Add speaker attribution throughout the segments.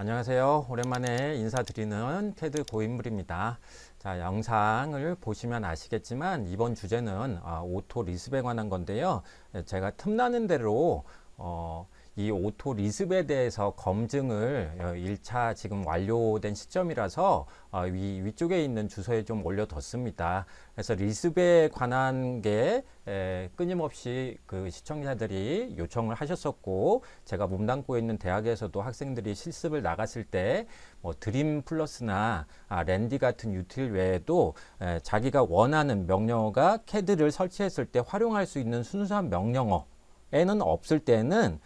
Speaker 1: 안녕하세요. 오랜만에 인사드리는 캐드 고인물입니다. 자, 영상을 보시면 아시겠지만 이번 주제는 오토 리습에 관한 건데요. 제가 틈나는 대로 이 오토 리습에 대해서 검증을 1차 지금 완료된 시점이라서 위쪽에 있는 주소에 좀 올려뒀습니다. 그래서 리습에 관한 게 끊임없이 그 시청자들이 요청을 하셨었고, 제가 몸담고 있는 대학에서도 학생들이 실습을 나갔을 때 뭐 드림 플러스나 랜디 같은 유틸 외에도 자기가 원하는 명령어가 캐드를 설치했을 때 활용할 수 있는 순수한 명령어에는 없을 때는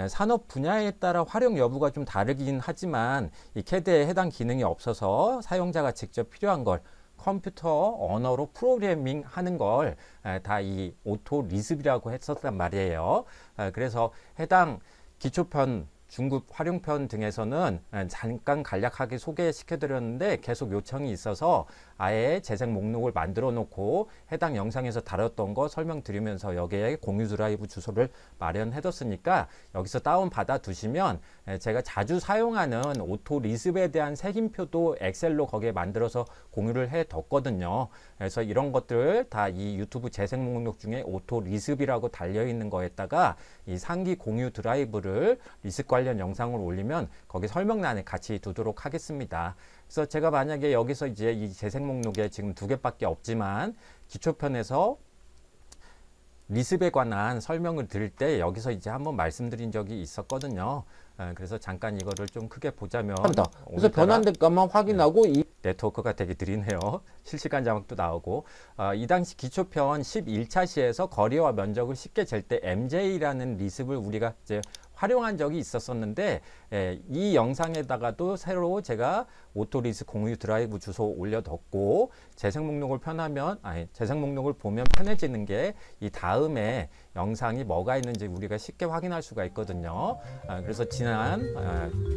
Speaker 1: 산업 분야에 따라 활용 여부가 좀 다르긴 하지만 이 캐드에 해당 기능이 없어서 사용자가 직접 필요한 걸 컴퓨터 언어로 프로그래밍 하는 걸 다 이 오토 리습이라고 했었단 말이에요. 그래서 해당 기초편, 중급 활용편 등에서는 잠깐 간략하게 소개시켜 드렸는데 계속 요청이 있어서 아예 재생 목록을 만들어 놓고 해당 영상에서 다뤘던 거 설명드리면서 여기에 공유 드라이브 주소를 마련해 뒀으니까 여기서 다운 받아 두시면 제가 자주 사용하는 오토 리습에 대한 색임표도 엑셀로 거기에 만들어서 공유를 해 뒀거든요. 그래서 이런 것들 다 이 유튜브 재생 목록 중에 오토 리습이라고 달려 있는 거에다가 이 상기 공유 드라이브를 리습 관련 영상을 올리면 거기 설명란에 같이 두도록 하겠습니다. 그래서 제가 만약에 여기서 이제 이 재생 목록에 지금 2개밖에 없지만 기초편에서 리습에 관한 설명을 드릴 때 여기서 이제 한번 말씀드린 적이 있었거든요. 그래서 잠깐 이거를 좀 크게 보자면
Speaker 2: 그래서 변환된 것만 확인하고 이
Speaker 1: 네트워크가 되게 느리네요. 실시간 자막도 나오고 이 당시 기초편 11차 시에서 거리와 면적을 쉽게 잴 때 MJ라는 리습을 우리가 이제 활용한 적이 있었었는데 이 영상에다가도 새로 제가 오토리습 공유 드라이브 주소 올려뒀고 재생 목록을 재생 목록을 보면 편해지는 게 이 다음에 영상이 뭐가 있는지 우리가 쉽게 확인할 수가 있거든요. 그래서 지난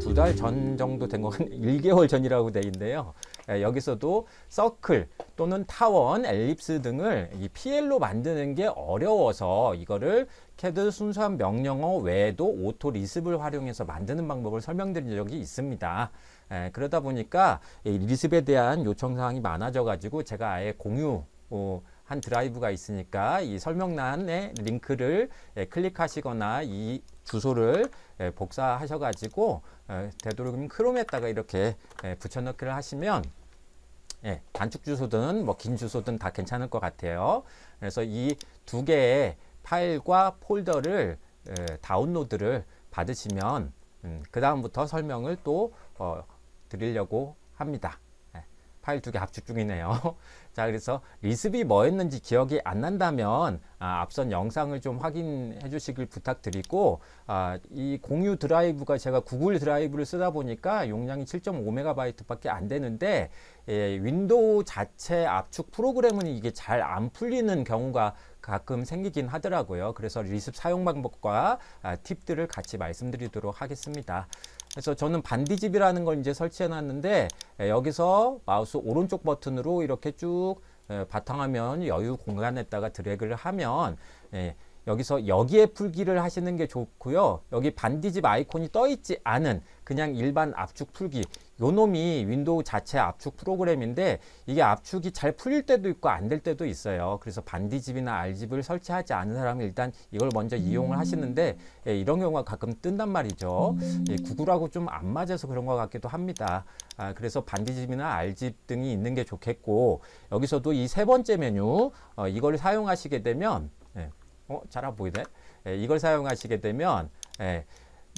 Speaker 1: 2달 전 정도 된 거 한 1개월 전이라고 돼 있는데요. 여기서도 서클 또는 타원, 엘립스 등을 이 PL로 만드는 게 어려워서 이거를 캐드 순수한 명령어 외에도 오토 리습을 활용해서 만드는 방법을 설명드린 적이 있습니다. 그러다 보니까 이 리습에 대한 요청사항이 많아져 가지고 제가 아예 공유 한 드라이브가 있으니까 이 설명란에 링크를 클릭하시거나 이 주소를 복사하셔 가지고 되도록이면 크롬에다가 이렇게 붙여넣기를 하시면 단축 주소든 뭐 긴 주소든 다 괜찮을 것 같아요. 그래서 이 2개의 파일과 폴더를 다운로드를 받으시면 그 다음부터 설명을 또 드리려고 합니다. 파일 2개 압축 중이네요. 자, 그래서 리습이 뭐였는지 기억이 안 난다면 앞선 영상을 좀 확인해 주시길 부탁드리고 이 공유 드라이브가 제가 구글 드라이브를 쓰다 보니까 용량이 7.5MB 밖에 안 되는데 윈도우 자체 압축 프로그램은 이게 잘 안 풀리는 경우가 가끔 생기긴 하더라고요. 그래서 리습 사용 방법과 팁들을 같이 말씀드리도록 하겠습니다. 그래서 저는 반디집이라는 걸 이제 설치해 놨는데 여기서 마우스 오른쪽 버튼으로 이렇게 쭉 바탕화면 여유 공간에다가 드래그를 하면 여기서 여기에 풀기를 하시는 게 좋고요. 여기 반디집 아이콘이 떠 있지 않은 그냥 일반 압축 풀기, 요 놈이 윈도우 자체 압축 프로그램인데 이게 압축이 잘 풀릴 때도 있고 안 될 때도 있어요. 그래서 반디집이나 R집을 설치하지 않은 사람은 일단 이걸 먼저 이용을 하시는데 이런 경우가 가끔 뜬단 말이죠. 구글하고 좀 안 맞아서 그런 것 같기도 합니다. 그래서 반디집이나 R집 등이 있는 게 좋겠고, 여기서도 이 3번째 메뉴 이걸 사용하시게 되면 잘 안 보이네. 이걸 사용하시게 되면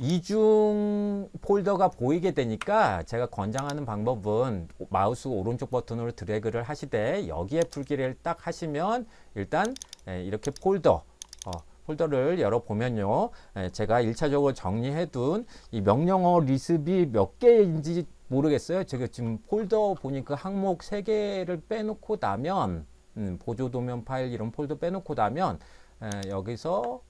Speaker 1: 이중 폴더가 보이게 되니까 제가 권장하는 방법은 마우스 오른쪽 버튼으로 드래그를 하시되 여기에 풀기를 딱 하시면 일단 이렇게 폴더를 열어보면요. 제가 1차적으로 정리해둔 이 명령어 리습이 몇 개인지 모르겠어요. 제가 지금 폴더 보니까 항목 3개를 빼놓고 나면 보조도면 파일 이런 폴더 빼놓고 나면 여기서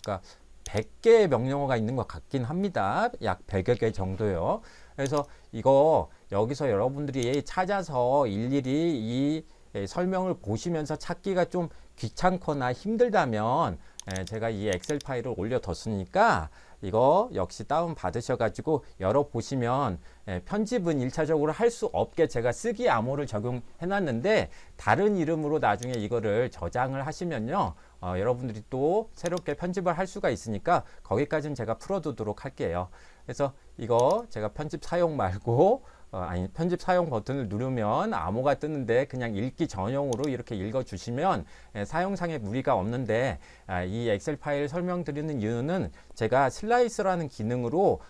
Speaker 1: 그러니까 100개의 명령어가 있는 것 같긴 합니다. 약 100여 개 정도요. 그래서 이거 여기서 여러분들이 찾아서 일일이 이 설명을 보시면서 찾기가 좀 귀찮거나 힘들다면 제가 이 엑셀 파일을 올려뒀으니까 이거 역시 다운 받으셔가지고 열어보시면 편집은 1차적으로 할 수 없게 제가 쓰기 암호를 적용해 놨는데 다른 이름으로 나중에 이거를 저장을 하시면요. 여러분들이 또 새롭게 편집을 할 수가 있으니까 거기까지는 제가 풀어두도록 할게요. 그래서 이거 제가 편집 사용 말고 아니 편집 사용 버튼을 누르면 암호가 뜨는데 그냥 읽기 전용으로 이렇게 읽어 주시면 사용상에 무리가 없는데 이 엑셀 파일 설명드리는 이유는 제가 슬라이서라는 기능으로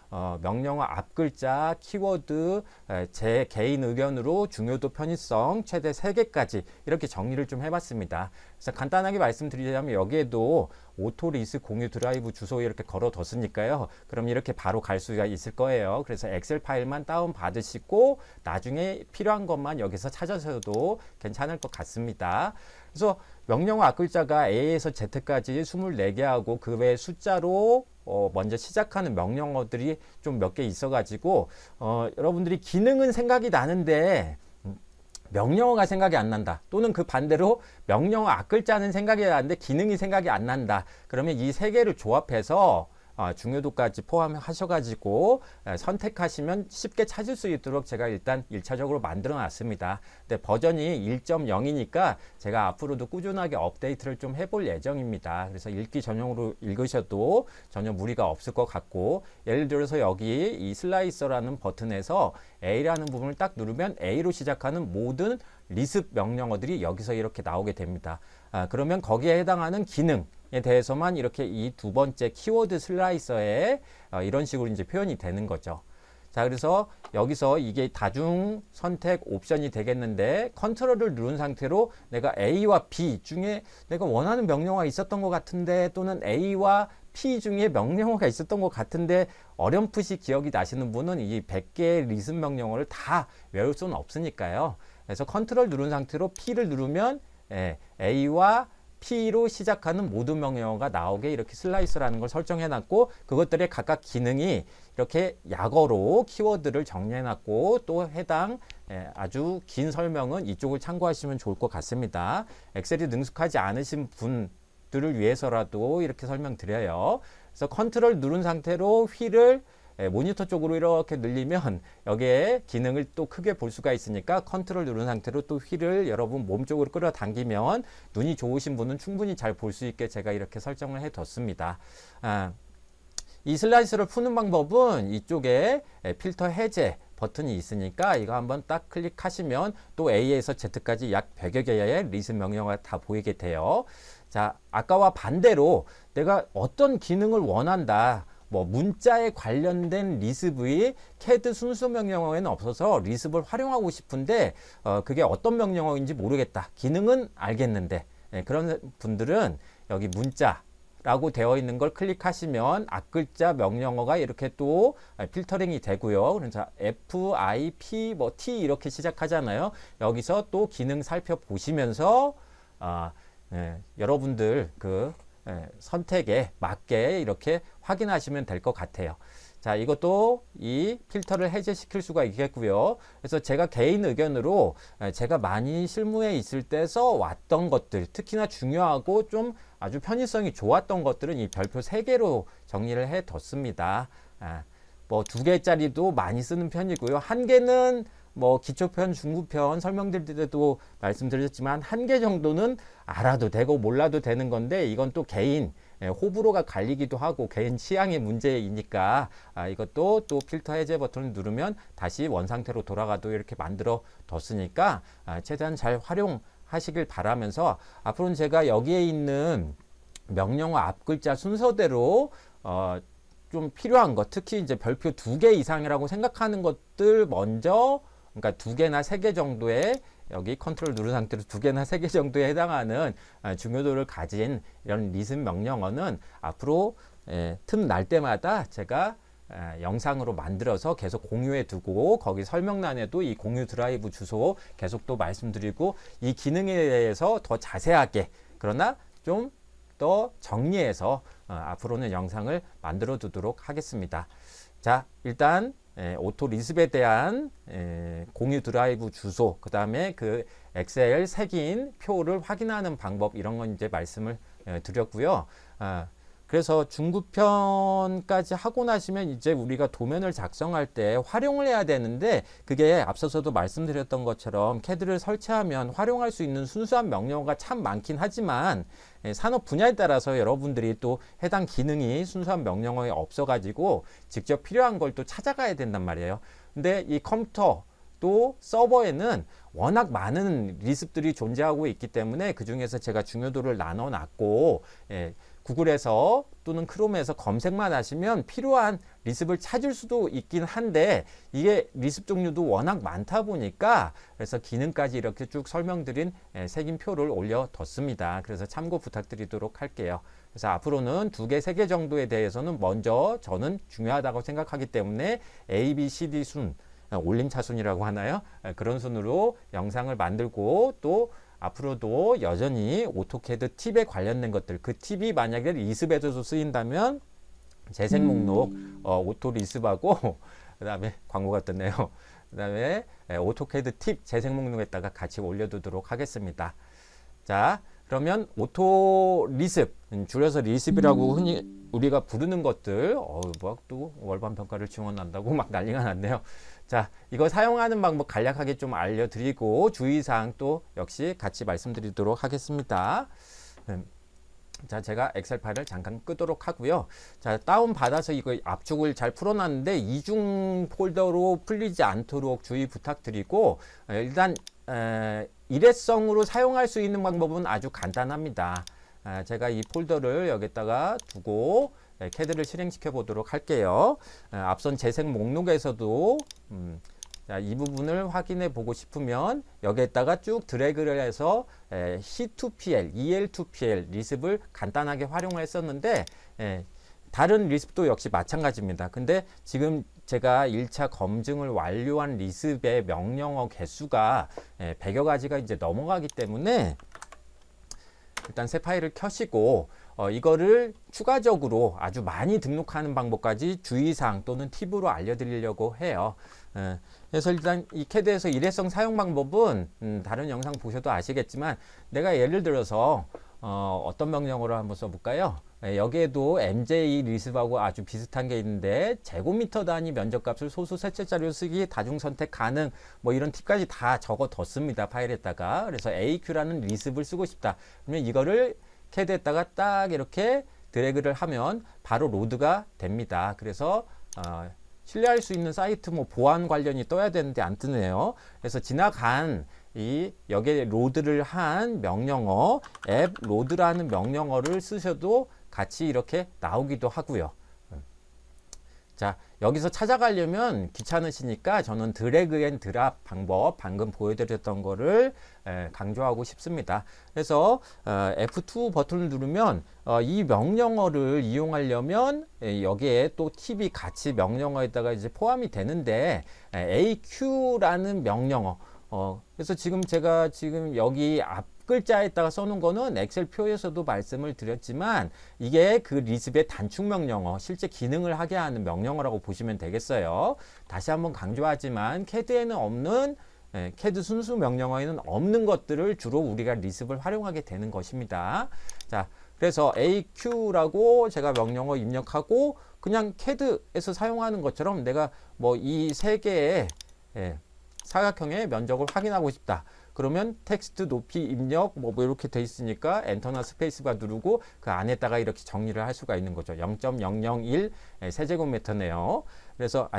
Speaker 1: 명령어 앞글자, 키워드, 제 개인 의견으로 중요도, 편의성 최대 3개까지 이렇게 정리를 좀 해봤습니다. 그래서 간단하게 말씀드리자면 여기에도 오토리스 공유 드라이브 주소 이렇게 걸어뒀으니까요. 그럼 이렇게 바로 갈 수가 있을 거예요. 그래서 엑셀 파일만 다운 받으시고 나중에 필요한 것만 여기서 찾아서도 괜찮을 것 같습니다. 그래서 명령어 앞글자가 A에서 Z까지 24개 하고 그 외에 숫자로 먼저 시작하는 명령어들이 좀 몇 개 있어 가지고 여러분들이 기능은 생각이 나는데 명령어가 생각이 안 난다. 또는 그 반대로 명령어 앞글자는 생각이 나는데 기능이 생각이 안 난다. 그러면 이 세 개를 조합해서 중요도까지 포함하셔가지고 선택하시면 쉽게 찾을 수 있도록 제가 일단 1차적으로 만들어 놨습니다. 근데 버전이 1.0이니까 제가 앞으로도 꾸준하게 업데이트를 좀 해볼 예정입니다. 그래서 읽기 전용으로 읽으셔도 전혀 무리가 없을 것 같고, 예를 들어서 여기 이 슬라이서라는 버튼에서 A라는 부분을 딱 누르면 A로 시작하는 모든 리습 명령어들이 여기서 이렇게 나오게 됩니다. 그러면 거기에 해당하는 기능 에 대해서만 이렇게 이 두 번째 키워드 슬라이서에 이런 식으로 이제 표현이 되는 거죠. 자, 그래서 여기서 이게 다중 선택 옵션이 되겠는데 컨트롤을 누른 상태로 내가 A와 B 중에 내가 원하는 명령어가 있었던 것 같은데, 또는 A와 P 중에 명령어가 있었던 것 같은데 어렴풋이 기억이 나시는 분은 이 100개의 리습 명령어를 다 외울 수는 없으니까요. 그래서 컨트롤 누른 상태로 P를 누르면 A와 P로 시작하는 모든 명령어가 나오게 이렇게 슬라이서라는 걸 설정해 놨고, 그것들의 각각 기능이 이렇게 약어로 키워드를 정리해 놨고, 또 해당 아주 긴 설명은 이쪽을 참고하시면 좋을 것 같습니다. 엑셀이 능숙하지 않으신 분들을 위해서라도 이렇게 설명드려요. 그래서 컨트롤 누른 상태로 휠을 모니터 쪽으로 이렇게 늘리면 여기에 기능을 또 크게 볼 수가 있으니까 컨트롤 누른 상태로 또 휠을 여러분 몸 쪽으로 끌어당기면 눈이 좋으신 분은 충분히 잘 볼 수 있게 제가 이렇게 설정을 해뒀습니다. 이 슬라이스를 푸는 방법은 이쪽에 필터 해제 버튼이 있으니까 이거 한번 딱 클릭하시면 또 A에서 Z까지 약 100여 개의 리습 명령어가 다 보이게 돼요. 자, 아까와 반대로 내가 어떤 기능을 원한다, 뭐 문자에 관련된 리습의 CAD 순수 명령어에는 없어서 리습을 활용하고 싶은데 그게 어떤 명령어인지 모르겠다, 기능은 알겠는데, 그런 분들은 여기 문자라고 되어 있는 걸 클릭하시면 앞글자 명령어가 이렇게 또 필터링이 되고요. 그래서 F, I, P, 뭐 T 이렇게 시작하잖아요. 여기서 또 기능 살펴보시면서 여러분들 그 선택에 맞게 이렇게 확인하시면 될 것 같아요. 자, 이것도 이 필터를 해제시킬 수가 있겠고요. 그래서 제가 개인 의견으로 제가 많이 실무에 있을 때 써왔던 것들, 특히나 중요하고 좀 아주 편의성이 좋았던 것들은 이 별표 3개로 정리를 해뒀습니다. 뭐 2개짜리도 많이 쓰는 편이고요. 1개는 뭐 기초편, 중급편 설명드릴 때도 말씀드렸지만 1개 정도는 알아도 되고 몰라도 되는 건데, 이건 또 개인 호불호가 갈리기도 하고 개인 취향의 문제이니까 이것도 또 필터 해제 버튼을 누르면 다시 원상태로 돌아가도 이렇게 만들어 뒀으니까 최대한 잘 활용하시길 바라면서, 앞으로는 제가 여기에 있는 명령어 앞글자 순서대로 좀 필요한 것, 특히 이제 별표 2개 이상이라고 생각하는 것들 먼저, 그러니까 2개나 3개 정도의, 여기 컨트롤 누른 상태로 2개나 3개 정도에 해당하는 중요도를 가진 이런 리습 명령어는 앞으로 틈 날 때마다 제가 영상으로 만들어서 계속 공유해 두고, 거기 설명란에도 이 공유 드라이브 주소 계속 또 말씀드리고, 이 기능에 대해서 더 자세하게, 그러나 좀 더 정리해서 앞으로는 영상을 만들어 두도록 하겠습니다. 자, 일단 오토 리습에 대한 공유 드라이브 주소, 그 다음에 그 엑셀 색인 표를 확인하는 방법, 이런 건 이제 말씀을 드렸고요. 그래서 중급편까지 하고 나시면 이제 우리가 도면을 작성할 때 활용을 해야 되는데, 그게 앞서서도 말씀드렸던 것처럼 CAD를 설치하면 활용할 수 있는 순수한 명령어가 참 많긴 하지만 산업 분야에 따라서 여러분들이 또 해당 기능이 순수한 명령어에 없어가지고 직접 필요한 걸 또 찾아가야 된단 말이에요. 근데 이 컴퓨터 또 서버에는 워낙 많은 리습들이 존재하고 있기 때문에 그 중에서 제가 중요도를 나눠 놨고, 구글에서 또는 크롬에서 검색만 하시면 필요한 리습을 찾을 수도 있긴 한데, 이게 리습 종류도 워낙 많다 보니까 그래서 기능까지 이렇게 쭉 설명드린 색임표를 올려뒀습니다. 그래서 참고 부탁드리도록 할게요. 그래서 앞으로는 2개, 3개 정도에 대해서는 먼저 저는 중요하다고 생각하기 때문에 A, B, C, D 순, 올림차순이라고 하나요? 그런 순으로 영상을 만들고, 또 앞으로도 여전히 오토캐드 팁에 관련된 것들, 그 팁이 만약에 리습에도 쓰인다면 재생 목록 오토 리습하고 그 다음에 광고가 떴네요. 그 다음에 오토캐드 팁 재생 목록에다가 같이 올려두도록 하겠습니다. 자, 그러면 오토 리습, 줄여서 리습이라고 흔히 우리가 부르는 것들, 뭐 또 월반 평가를 지원한다고 막 난리가 났네요. 자, 이거 사용하는 방법 간략하게 좀 알려드리고 주의사항 또 역시 같이 말씀드리도록 하겠습니다. 자, 제가 엑셀 파일을 잠깐 끄도록 하고요. 자, 다운 받아서 이거 압축을 잘 풀어놨는데 이중 폴더로 풀리지 않도록 주의 부탁드리고, 일단 일회성으로 사용할 수 있는 방법은 아주 간단합니다. 제가 이 폴더를 여기다가 두고 CAD를 실행시켜 보도록 할게요. 앞선 재생 목록에서도 자, 이 부분을 확인해 보고 싶으면 여기에다가 쭉 드래그를 해서 C2PL, EL2PL 리습을 간단하게 활용을 했었는데, 다른 리습도 역시 마찬가지입니다. 근데 지금 제가 1차 검증을 완료한 리습의 명령어 개수가 100여 가지가 이제 넘어가기 때문에 일단 새 파일을 켜시고 이거를 추가적으로 아주 많이 등록하는 방법까지 주의사항 또는 팁으로 알려드리려고 해요. 그래서 일단 이 CAD에서 일회성 사용 방법은 다른 영상 보셔도 아시겠지만, 내가 예를 들어서 어떤 명령어로 한번 써볼까요? 여기에도 MJ 리습하고 아주 비슷한 게 있는데, 제곱미터 단위 면적값을 소수 셋째 자리로 쓰기, 다중 선택 가능, 뭐 이런 팁까지 다 적어뒀습니다, 파일에다가. 그래서 AQ라는 리습을 쓰고 싶다. 그러면 이거를 CAD에다가 딱 이렇게 드래그를 하면 바로 로드가 됩니다. 그래서 신뢰할 수 있는 사이트 뭐 보안 관련이 떠야 되는데 안 뜨네요. 그래서 지나간 여기에 로드를 한 명령어, 앱 로드라는 명령어를 쓰셔도 같이 이렇게 나오기도 하고요. 자, 여기서 찾아가려면 귀찮으시니까 저는 드래그 앤 드랍 방법, 방금 보여드렸던 거를 강조하고 싶습니다. 그래서 F2 버튼을 누르면 이 명령어를 이용하려면 여기에 또 팁이 같이 명령어에다가 이제 포함이 되는데, AQ라는 명령어, 그래서 지금 제가 여기 앞 글자에다가 써놓은 거는 엑셀 표에서도 말씀을 드렸지만, 이게 그 리습의 단축 명령어, 실제 기능을 하게 하는 명령어라고 보시면 되겠어요. 다시 한번 강조하지만 CAD에는 없는, CAD 순수 명령어에는 없는 것들을 주로 우리가 리습을 활용하게 되는 것입니다. 자, 그래서 AQ라고 제가 명령어 입력하고 그냥 CAD에서 사용하는 것처럼 내가 뭐 이 세 개의 사각형의 면적을 확인하고 싶다. 그러면 텍스트 높이 입력 뭐 이렇게 돼 있으니까 엔터나 스페이스바 누르고 그 안에다가 이렇게 정리를 할 수가 있는 거죠. 0.001 세제곱미터네요. 그래서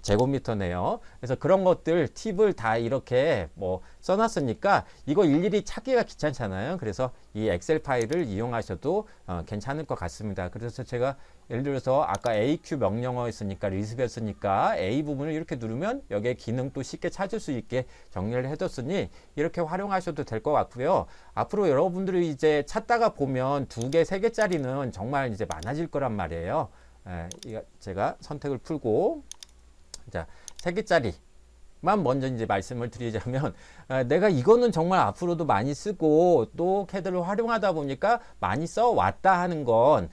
Speaker 1: 제곱미터네요. 그래서 그런 것들 팁을 다 이렇게 뭐 써놨으니까 이거 일일이 찾기가 귀찮잖아요. 그래서 이 엑셀 파일을 이용하셔도 괜찮을 것 같습니다. 그래서 제가 예를 들어서 아까 AQ 명령어였으니까 리습이었으니까 A 부분을 이렇게 누르면 여기에 기능 또 쉽게 찾을 수 있게 정리를 해뒀으니 이렇게 활용하셔도 될 것 같고요. 앞으로 여러분들이 이제 찾다가 보면 2개, 3개짜리는 정말 이제 많아질 거란 말이에요. 제가 선택을 풀고, 자, 3개짜리만 먼저 이제 말씀을 드리자면, 내가 이거는 정말 앞으로도 많이 쓰고 또 CAD를 활용하다 보니까 많이 써왔다 하는 건,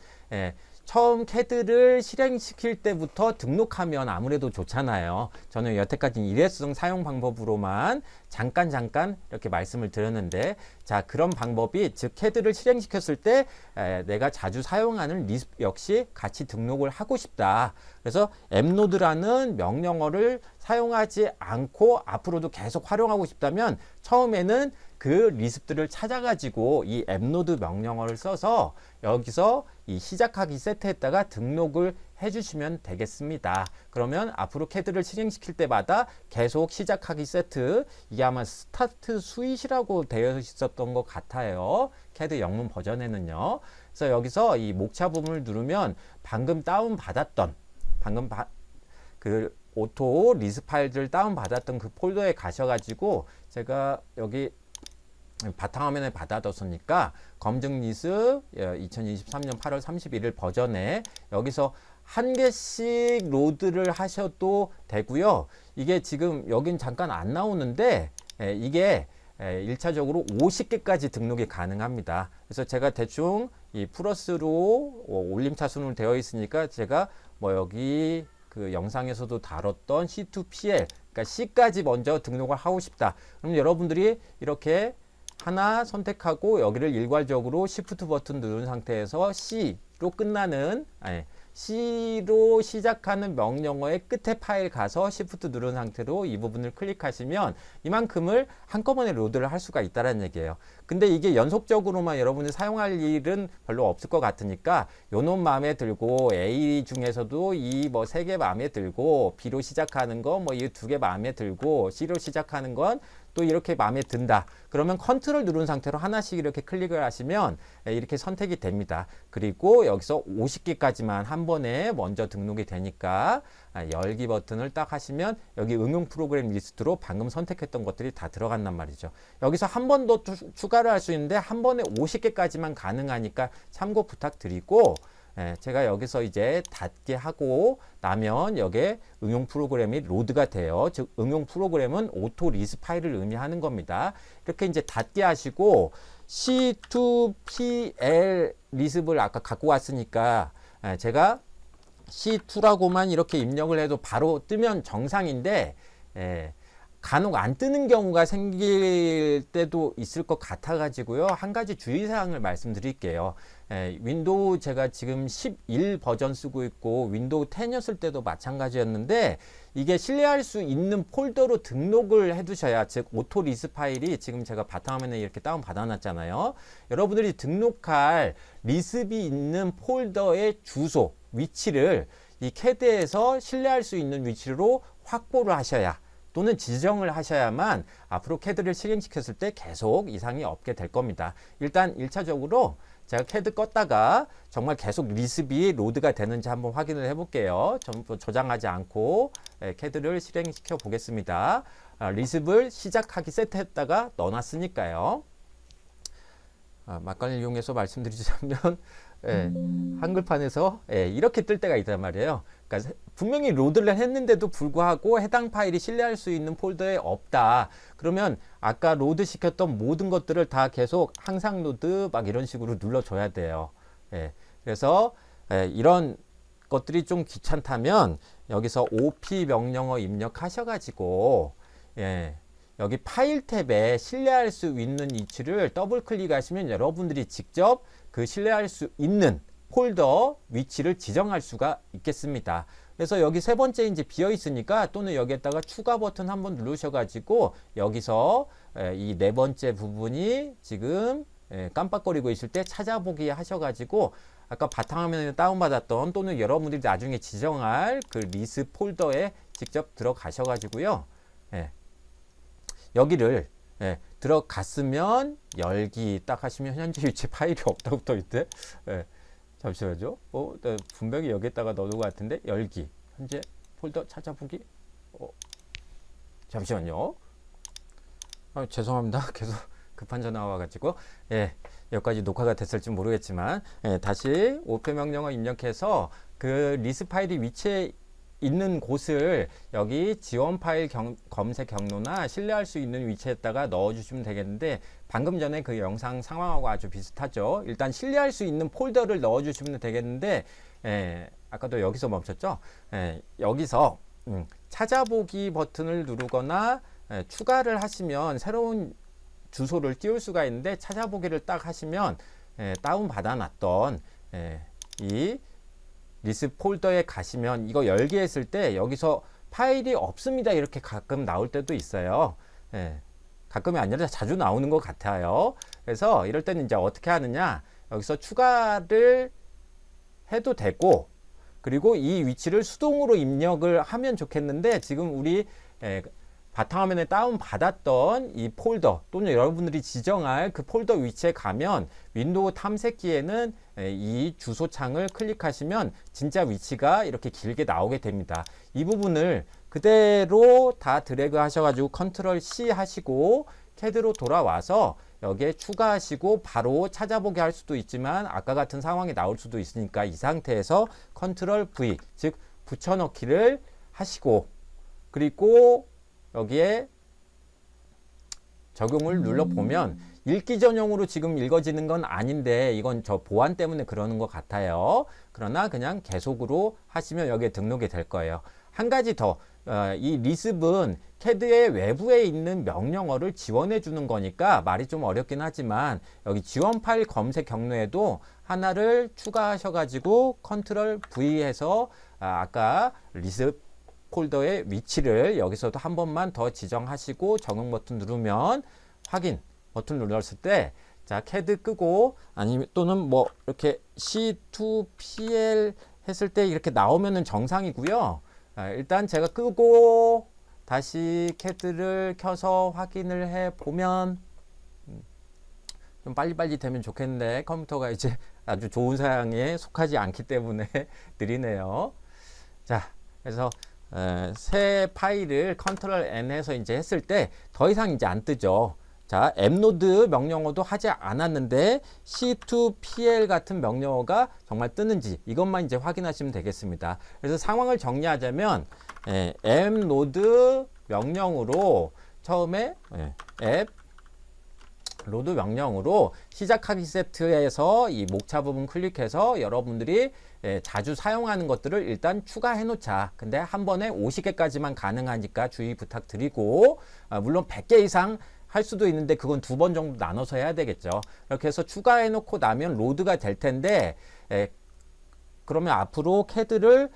Speaker 1: 처음 CAD를 실행시킬 때부터 등록하면 아무래도 좋잖아요. 저는 여태까지 일회성 사용 방법으로만 잠깐 이렇게 말씀을 드렸는데, 자, 그런 방법이 즉 CAD를 실행시켰을 때 내가 자주 사용하는 리스프 역시 같이 등록을 하고 싶다. 그래서 앱노드라는 명령어를 사용하지 않고 앞으로도 계속 활용하고 싶다면 처음에는 그 리스프들을 찾아가지고 이 앱노드 명령어를 써서 여기서 이 시작하기 세트했다가 등록을 해주시면 되겠습니다. 그러면 앞으로 CAD를 실행시킬 때마다 계속 시작하기 세트, 이게 아마 스타트 스윗이라고 되어 있었던 것 같아요. CAD 영문 버전에는요. 그래서 여기서 이 목차 부분을 누르면 방금 다운 받았던 그 오토 리스 파일들을 다운 받았던 그 폴더에 가셔가지고, 제가 여기 바탕화면에 받아뒀으니까 검증 리스 2023년 8월 31일 버전에 여기서 한 개씩 로드를 하셔도 되고요. 이게 지금 여긴 잠깐 안 나오는데 이게 1차적으로 50개까지 등록이 가능합니다. 그래서 제가 대충 이 플러스로 올림차순으로 되어 있으니까 제가 뭐 여기 그 영상에서도 다뤘던 C2PL, 그러니까 C까지 먼저 등록을 하고 싶다. 그럼 여러분들이 이렇게 하나 선택하고 여기를 일괄적으로 Shift 버튼 누른 상태에서 C로 끝나는, C로 시작하는 명령어의 끝에 파일 가서 Shift 누른 상태로 이 부분을 클릭하시면 이만큼을 한꺼번에 로드를 할 수가 있다는 얘기예요. 근데 이게 연속적으로만 여러분이 사용할 일은 별로 없을 것 같으니까 요 놈 마음에 들고, A 중에서도 이 뭐 3개 마음에 들고, B로 시작하는 거 뭐 이 2개 마음에 들고, C로 시작하는 건 또 이렇게 마음에 든다. 그러면 컨트롤 누른 상태로 하나씩 이렇게 클릭을 하시면 이렇게 선택이 됩니다. 그리고 여기서 50개까지만 한 번에 먼저 등록이 되니까 열기 버튼을 딱 하시면 여기 응용 프로그램 리스트로 방금 선택했던 것들이 다 들어간단 말이죠. 여기서 한 번 더 추가를 할 수 있는데 한 번에 50개까지만 가능하니까 참고 부탁드리고, 제가 여기서 이제 닫게 하고 나면 여기에 응용 프로그램이 로드가 돼요. 즉 응용 프로그램은 오토 리스 파일을 의미하는 겁니다. 이렇게 이제 닫게 하시고 C2PL 리스프를 아까 갖고 왔으니까 제가 C2라고만 이렇게 입력을 해도 바로 뜨면 정상인데, 간혹 안 뜨는 경우가 생길 때도 있을 것 같아 가지고요, 한 가지 주의사항을 말씀드릴게요. 윈도우 제가 지금 11 버전 쓰고 있고 윈도우 10이었을 때도 마찬가지였는데, 이게 신뢰할 수 있는 폴더로 등록을 해 두셔야, 즉 오토 리스 파일이 지금 제가 바탕화면에 이렇게 다운 받아 놨잖아요. 여러분들이 등록할 리스비 있는 폴더의 주소, 위치를 이 CAD에서 신뢰할 수 있는 위치로 확보를 하셔야, 또는 지정을 하셔야만 앞으로 CAD를 실행시켰을 때 계속 이상이 없게 될 겁니다. 일단 1차적으로 제가 CAD 껐다가 정말 계속 리스비 로드가 되는지 한번 확인을 해 볼게요. 전부 저장하지 않고 CAD를 실행시켜 보겠습니다. 리스브를 시작하기 세트했다가 넣어놨으니까요. 막간을 이용해서 말씀드리자면 한글판에서 이렇게 뜰 때가 있단 말이에요. 그러니까 분명히 로드를 했는데도 불구하고 해당 파일이 신뢰할 수 있는 폴더에 없다. 그러면 아까 로드 시켰던 모든 것들을 다 계속 항상 로드 막 이런 식으로 눌러줘야 돼요. 그래서 이런 것들이 좀 귀찮다면 여기서 OP 명령어 입력하셔가지고 여기 파일 탭에 신뢰할 수 있는 위치를 더블 클릭하시면 여러분들이 직접 그 신뢰할 수 있는 폴더 위치를 지정할 수가 있겠습니다. 그래서 여기 세 번째 이제 비어 있으니까, 또는 여기에다가 추가 버튼 한번 누르셔가지고 여기서 이 네 번째 부분이 지금 깜빡거리고 있을 때 찾아보기 하셔가지고 아까 바탕화면에 다운받았던, 또는 여러분들이 나중에 지정할 그 리스 폴더에 직접 들어가셔가지고요. 여기를 들어갔으면 열기 딱 하시면 현재 위치 파일이 없다고 붙어 있대. 잠시만요. 분명히 여기에다가 넣은 것 같은데, 열기 현재 폴더 찾아보기. 잠시만요. 죄송합니다. 계속 급한 전화 와가지고 여기까지 녹화가 됐을지 모르겠지만, 다시 오페 명령어 입력해서 그 리스 파일이 위치에 있는 곳을 여기 지원 파일 검색 경로나 신뢰할 수 있는 위치에다가 넣어주시면 되겠는데, 방금 전에 그 영상 상황하고 아주 비슷하죠. 일단 신뢰할 수 있는 폴더를 넣어주시면 되겠는데, 아까도 여기서 멈췄죠. 여기서 찾아보기 버튼을 누르거나 추가를 하시면 새로운 주소를 띄울 수가 있는데, 찾아보기를 딱 하시면 다운 받아놨던 이 리스 폴더에 가시면 이거 열게 했을 때 여기서 파일이 없습니다 이렇게 가끔 나올 때도 있어요. 가끔이 아니라 자주 나오는 것 같아요. 그래서 이럴 때는 이제 어떻게 하느냐, 여기서 추가를 해도 되고, 그리고 이 위치를 수동으로 입력을 하면 좋겠는데, 지금 우리 바탕화면에 다운 받았던 이 폴더 또는 여러분들이 지정할 그 폴더 위치에 가면 윈도우 탐색기에는 이 주소창을 클릭하시면 진짜 위치가 이렇게 길게 나오게 됩니다. 이 부분을 그대로 다 드래그 하셔가지고 컨트롤 C 하시고 캐드로 돌아와서 여기에 추가하시고 바로 찾아보게 할 수도 있지만 아까 같은 상황이 나올 수도 있으니까 이 상태에서 컨트롤 V, 즉 붙여넣기를 하시고, 그리고 여기에 적용을 눌러보면 읽기 전용으로 지금 읽어지는 건 아닌데, 이건 저 보안 때문에 그러는 것 같아요. 그러나 그냥 계속으로 하시면 여기에 등록이 될 거예요. 한 가지 더, 이 리습은 캐드의 외부에 있는 명령어를 지원해 주는 거니까 말이 좀 어렵긴 하지만 여기 지원 파일 검색 경로에도 하나를 추가하셔가지고 컨트롤 V 해서 아까 리습 폴더의 위치를 여기서도 한 번만 더 지정하시고 적용 버튼 누르면, 확인 버튼 눌렀을 때 자 캐드 끄고 아니면 또는 뭐 이렇게 C2PL 했을 때 이렇게 나오면은 정상이고요. 일단 제가 끄고 다시 캐드를 켜서 확인을 해 보면 좀 빨리빨리 되면 좋겠는데 컴퓨터가 이제 아주 좋은 사양에 속하지 않기 때문에 느리네요. 자, 그래서 새 파일을 컨트롤 N 해서 이제 했을 때 더 이상 이제 안 뜨죠. 자, 앱로드 명령어도 하지 않았는데 C2PL 같은 명령어가 정말 뜨는지 이것만 이제 확인하시면 되겠습니다. 그래서 상황을 정리하자면 앱로드 명령으로 처음에 앱 로드 명령으로 시작하기 세트에서 이 목차 부분 클릭해서 여러분들이 자주 사용하는 것들을 일단 추가해 놓자. 근데 한 번에 50개까지만 가능하니까 주의 부탁드리고, 물론 100개 이상 할 수도 있는데 그건 2번 정도 나눠서 해야 되겠죠. 이렇게 해서 추가해 놓고 나면 로드가 될 텐데, 그러면 앞으로 캐드를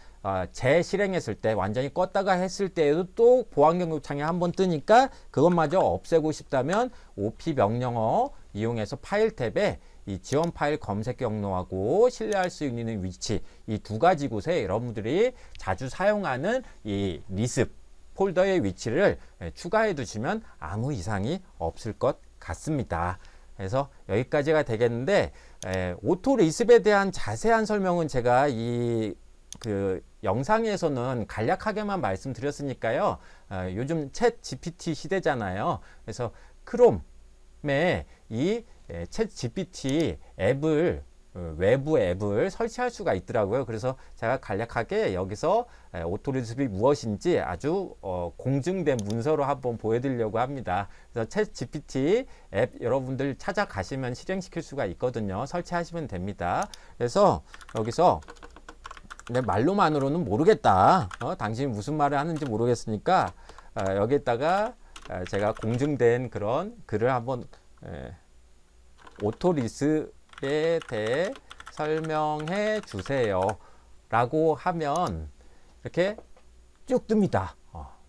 Speaker 1: 재실행했을 때, 완전히 껐다가 했을 때에도 또 보안 경고창이 한번 뜨니까 그것마저 없애고 싶다면 OP 명령어 이용해서 파일 탭에 이 지원 파일 검색 경로하고 신뢰할 수 있는 위치, 이 두 가지 곳에 여러분들이 자주 사용하는 이 리습 폴더의 위치를 추가해 두시면 아무 이상이 없을 것 같습니다. 그래서 여기까지가 되겠는데, 오토 리습에 대한 자세한 설명은 제가 이 영상에서는 간략하게만 말씀드렸으니까요. 요즘 챗 GPT 시대잖아요. 그래서 크롬에 이 챗 GPT 앱을 외부 앱을 설치할 수가 있더라고요. 그래서 제가 간략하게 여기서 오토리습이 무엇인지 아주 공증된 문서로 한번 보여드리려고 합니다. 그래서 챗 GPT 앱 여러분들 찾아가시면 실행시킬 수가 있거든요. 설치하시면 됩니다. 그래서 여기서 내 말로만으로는 모르겠다. 당신이 무슨 말을 하는지 모르겠으니까 여기에다가 제가 공증된 그런 글을 한번 오토리습에 대해 설명해 주세요 라고 하면 이렇게 쭉 뜹니다.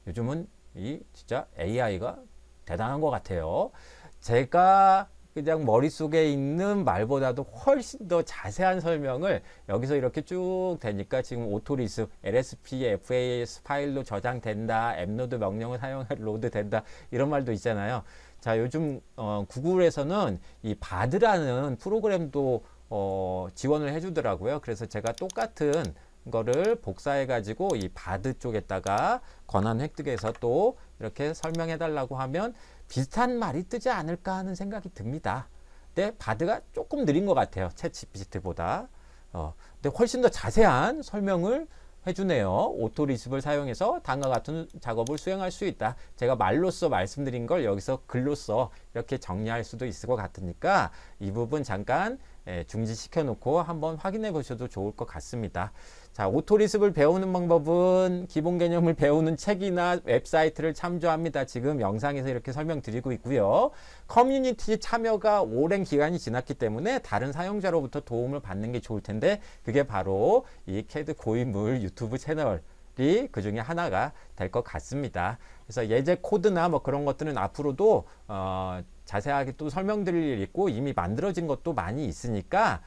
Speaker 1: 요즘은 이 진짜 AI가 대단한 것 같아요. 제가 그냥 머릿속에 있는 말보다도 훨씬 더 자세한 설명을 여기서 이렇게 쭉 되니까, 지금 오토리습, LSP, FAS 파일로 저장된다, 앱로드 명령을 사용해 로드 된다, 이런 말도 있잖아요. 자, 요즘 구글에서는 이 바드라는 프로그램도 지원을 해주더라고요. 그래서 제가 똑같은 거를 복사해 가지고 이 바드 쪽에다가 권한 획득해서 또 이렇게 설명해 달라고 하면 비슷한 말이 뜨지 않을까 하는 생각이 듭니다. 근데 바드가 조금 느린 것 같아요, 챗 GPT보다. 근데 훨씬 더 자세한 설명을 해주네요. 오토 리습을 사용해서 다음과 같은 작업을 수행할 수 있다. 제가 말로써 말씀드린 걸 여기서 글로써 이렇게 정리할 수도 있을 것 같으니까 이 부분 잠깐 중지시켜 놓고 한번 확인해 보셔도 좋을 것 같습니다. 자, 오토 리습을 배우는 방법은 기본 개념을 배우는 책이나 웹사이트를 참조합니다. 지금 영상에서 이렇게 설명드리고 있고요. 커뮤니티 참여가 오랜 기간이 지났기 때문에 다른 사용자로부터 도움을 받는 게 좋을 텐데 그게 바로 이 캐드 고인물 유튜브 채널이 그 중에 하나가 될 것 같습니다. 그래서 예제 코드나 뭐 그런 것들은 앞으로도 자세하게 또 설명드릴 일이 있고 이미 만들어진 것도 많이 있으니까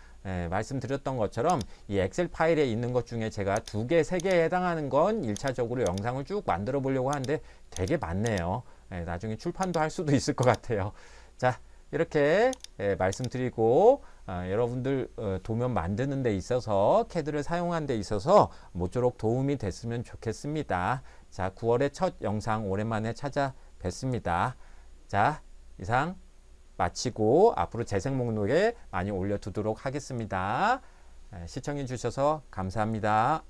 Speaker 1: 말씀드렸던 것처럼 이 엑셀 파일에 있는 것 중에 제가 2개, 3개에 해당하는 건 1차적으로 영상을 쭉 만들어 보려고 하는데 되게 많네요. 나중에 출판도 할 수도 있을 것 같아요. 자, 이렇게 말씀드리고 여러분들 도면 만드는 데 있어서 캐드를 사용하는 데 있어서 모쪼록 도움이 됐으면 좋겠습니다. 자, 9월의 첫 영상 오랜만에 찾아뵙습니다. 자, 이상 마치고 앞으로 재생 목록에 많이 올려두도록 하겠습니다. 시청해 주셔서 감사합니다.